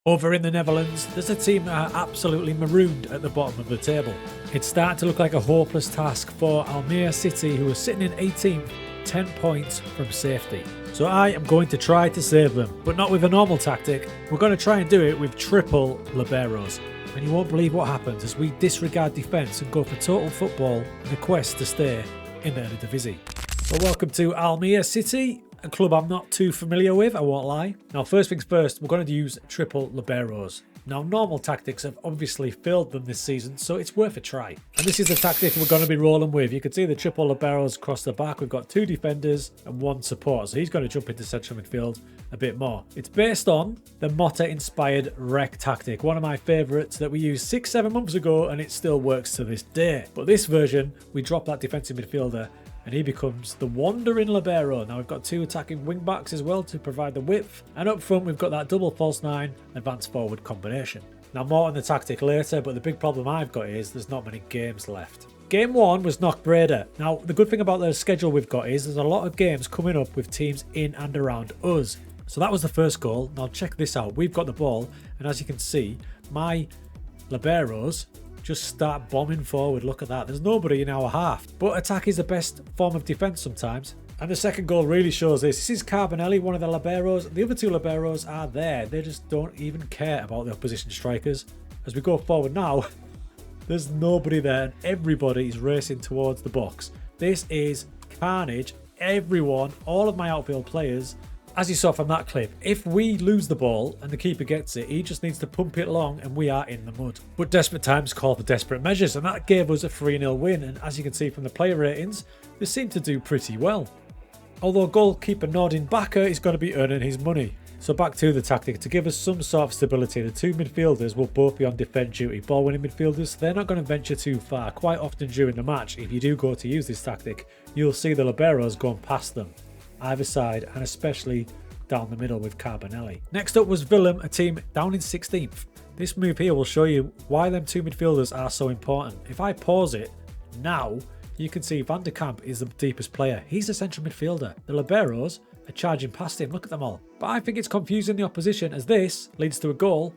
Over in the Netherlands, there's a team that are absolutely marooned at the bottom of the table. It's starting to look like a hopeless task for Almere City, who are sitting in 18th, 10 points from safety. So I am going to try to save them, but not with a normal tactic. We're going to try and do it with triple Liberos. And you won't believe what happens as we disregard defence and go for total football in the quest to stay in the Eredivisie. So welcome to Almere City, a club I'm not too familiar with, I won't lie. Now first things first, we're going to use triple Liberos. Now normal tactics have obviously failed them this season, so it's worth a try. And this is the tactic we're going to be rolling with. You can see the triple Liberos across the back. We've got 2 defenders and 1 support, so he's going to jump into central midfield a bit more. It's based on the Motta-inspired Rec tactic, one of my favourites that we used 6-7 months ago, and it still works to this day. But this version, we drop that defensive midfielder and he becomes the wandering Libero. Now we've got 2 attacking wing backs as well to provide the width, and up front we've got that double false 9 advance forward combination. Now more on the tactic later, but the big problem I've got is there's not many games left. Game 1 was Knock Breda. Now the good thing about the schedule we've got is there's a lot of games coming up with teams in and around us. So that was the first goal. Now check this out. We've got the ball, and as you can see, my Liberos just start bombing forward. Look at that. There's nobody in our half. But attack is the best form of defence sometimes. And the second goal really shows this. This is Carbonelli, one of the Liberos. The other 2 Liberos are there. They just don't even care about the opposition strikers. As we go forward now, there's nobody there and everybody is racing towards the box. This is carnage. Everyone, all of my outfield players, as you saw from that clip, if we lose the ball and the keeper gets it, he just needs to pump it long and we are in the mud. But desperate times call for desperate measures, and that gave us a 3-0 win. And as you can see from the player ratings, they seem to do pretty well. Although goalkeeper Nordin Bakker is going to be earning his money. So back to the tactic. To give us some sort of stability, the 2 midfielders will both be on defence duty. Ball winning midfielders, so they're not going to venture too far. Quite often during the match, if you do go to use this tactic, you'll see the Liberos going past them, either side, and especially down the middle with Carbonelli. Next up was Willem, a team down in 16th. This move here will show you why them 2 midfielders are so important. If I pause it now, you can see Van der Kamp is the deepest player. He's a central midfielder. The Liberos are charging past him. Look at them all. But I think it's confusing the opposition, as this leads to a goal,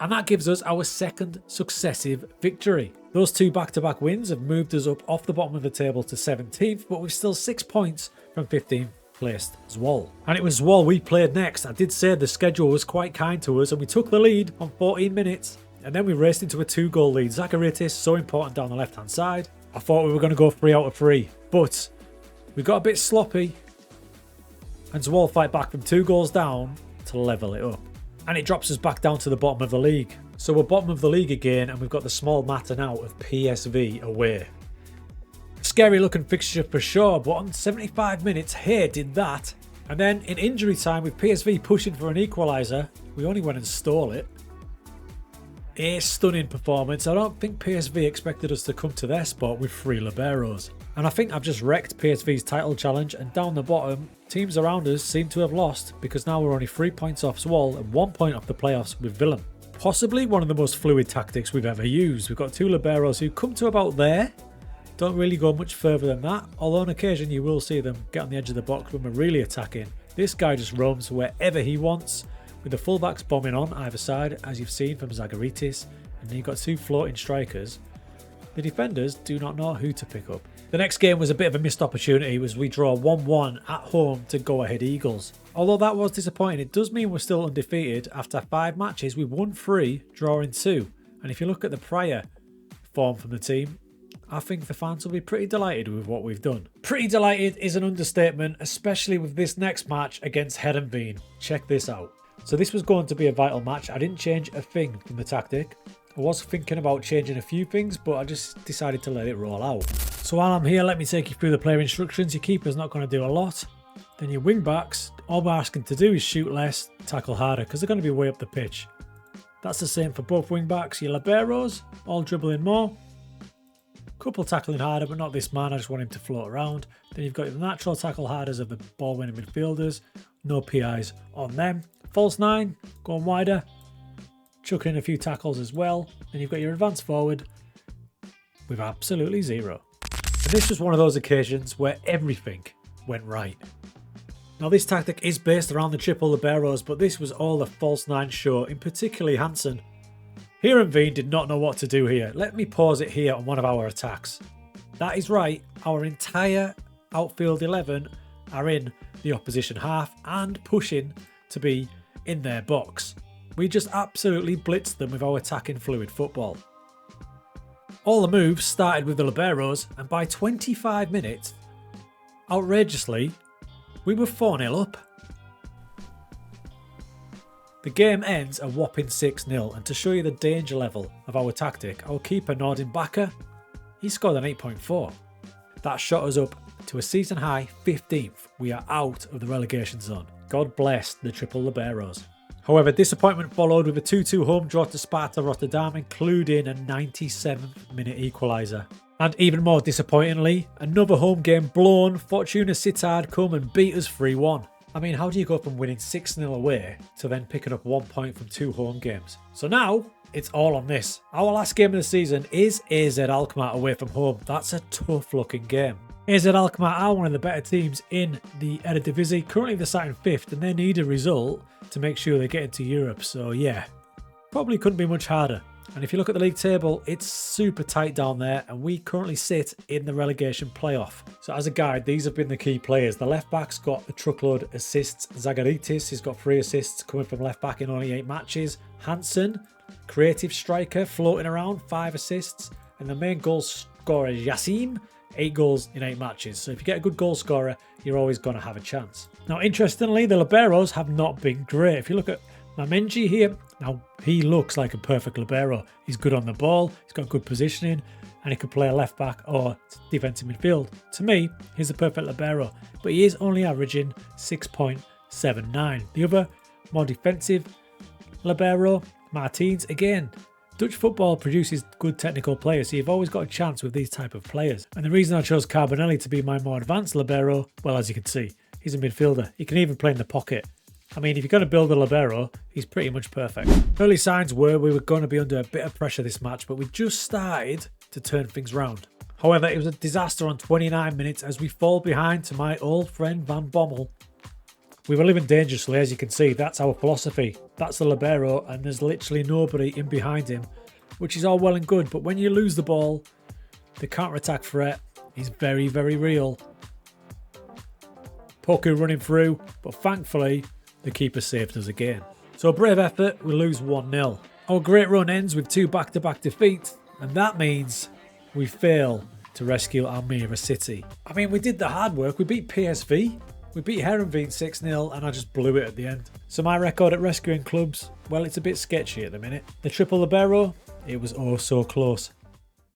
and that gives us our 2nd successive victory. Those 2 back-to-back wins have moved us up off the bottom of the table to 17th, but we're still 6 points from 15th placed Zwolle. And it was Zwolle we played next. I did say the schedule was quite kind to us, and we took the lead on 14 minutes, and then we raced into a 2-goal lead. Zacharitis, so important down the left-hand side. I thought we were going to go 3 out of 3, but we got a bit sloppy, and Zwolle fight back from 2 goals down to level it up. And it drops us back down to the bottom of the league. So we're bottom of the league again, and we've got the small matter now of PSV away. Scary looking fixture for sure, but on 75 minutes, Hay did that. And then in injury time, with PSV pushing for an equaliser, we only went and stole it. A stunning performance. I don't think PSV expected us to come to their spot with 3 Liberos. And I think I've just wrecked PSV's title challenge, and down the bottom, teams around us seem to have lost, because now we're only 3 points off Zwolle and 1 point off the playoffs with Willem. Possibly one of the most fluid tactics we've ever used. We've got 2 Liberos who come to about there. Don't really go much further than that, although on occasion you will see them get on the edge of the box when we're really attacking. This guy just roams wherever he wants, with the fullbacks bombing on either side, as you've seen from Zacharitis, and then you've got 2 floating strikers. The defenders do not know who to pick up. The next game was a bit of a missed opportunity, as we draw 1-1 at home to Go Ahead Eagles. Although that was disappointing, it does mean we're still undefeated. After 5 matches, we won 3, drawing 2. And if you look at the prior form from the team, I think the fans will be pretty delighted with what we've done. Pretty delighted is an understatement, especially with this next match against Heerenveen. Check this out. So this was going to be a vital match. I didn't change a thing from the tactic. I was thinking about changing a few things, but I just decided to let it roll out. So while I'm here, let me take you through the player instructions. Your keeper's not going to do a lot. Then your wing backs, all we're asking to do is shoot less, tackle harder, because they're going to be way up the pitch. That's the same for both wing backs. Your Liberos, all dribbling more. Couple tackling harder, but not this man. I just want him to float around. Then you've got the natural tackle harders of the ball winning midfielders. No PIs on them. False 9, going wider. Chucking in a few tackles as well. Then you've got your advance forward with absolutely 0. And this was one of those occasions where everything went right. Now this tactic is based around the triple Liberos, but this was all the false nine show, in particularly Hansen. Heerenveen did not know what to do here. Let me pause it here on one of our attacks. That is right, our entire outfield 11 are in the opposition half and pushing to be in their box. We just absolutely blitzed them with our attacking fluid football. All the moves started with the Liberos, and by 25 minutes, outrageously, we were 4-0 up. The game ends a whopping 6-0, and to show you the danger level of our tactic, our keeper Nordin Bakker, he scored an 8.4. That shot us up to a season high 15th. We are out of the relegation zone. God bless the triple Liberos. However, disappointment followed with a 2-2 home draw to Sparta Rotterdam, including a 97th minute equaliser. And even more disappointingly, another home game blown. Fortuna Sittard come and beat us 3-1. I mean, how do you go from winning 6-0 away to then picking up 1 point from 2 home games? So now, it's all on this. Our last game of the season is AZ Alkmaar away from home. That's a tough looking game. AZ Alkmaar are one of the better teams in the Eredivisie. Currently they're sat in 5th and they need a result to make sure they get into Europe. So yeah, probably couldn't be much harder. And if you look at the league table, it's super tight down there and we currently sit in the relegation playoff. So as a guide, these have been the key players. The left back's got a truckload assists. Zagaritis has got 3 assists coming from left back in only 8 matches. Hansen, creative striker, floating around, 5 assists. And the main goal scorer Yassim, 8 goals in 8 matches. So if you get a good goal scorer, you're always going to have a chance. Now, interestingly, the Liberos have not been great. If you look at Mamenji here, now he looks like a perfect Libero. He's good on the ball, he's got good positioning, and he could play a left back or defensive midfield. To me, he's the perfect Libero, but he is only averaging 6.79. The other, more defensive Libero, Martins, again, Dutch football produces good technical players, so you've always got a chance with these type of players. And the reason I chose Carbonelli to be my more advanced Libero, well, as you can see, he's a midfielder. He can even play in the pocket. I mean, if you're going to build a Libero, he's pretty much perfect. Early signs were we were going to be under a bit of pressure this match, but we just started to turn things round. However, it was a disaster on 29 minutes as we fall behind to my old friend Van Bommel. We were living dangerously, as you can see. That's our philosophy. That's the Libero, and there's literally nobody in behind him, which is all well and good. But when you lose the ball, the counter-attack threat is very, very real. Poku running through, but thankfully, the keeper saved us again. So a brave effort, we lose 1-0. Our great run ends with 2 back-to-back defeats, and that means we fail to rescue Almere City. I mean, we did the hard work. We beat PSV. We beat Heerenveen 6-0 and I just blew it at the end. So my record at rescuing clubs, well, it's a bit sketchy at the minute. The triple Libero, it was oh so close.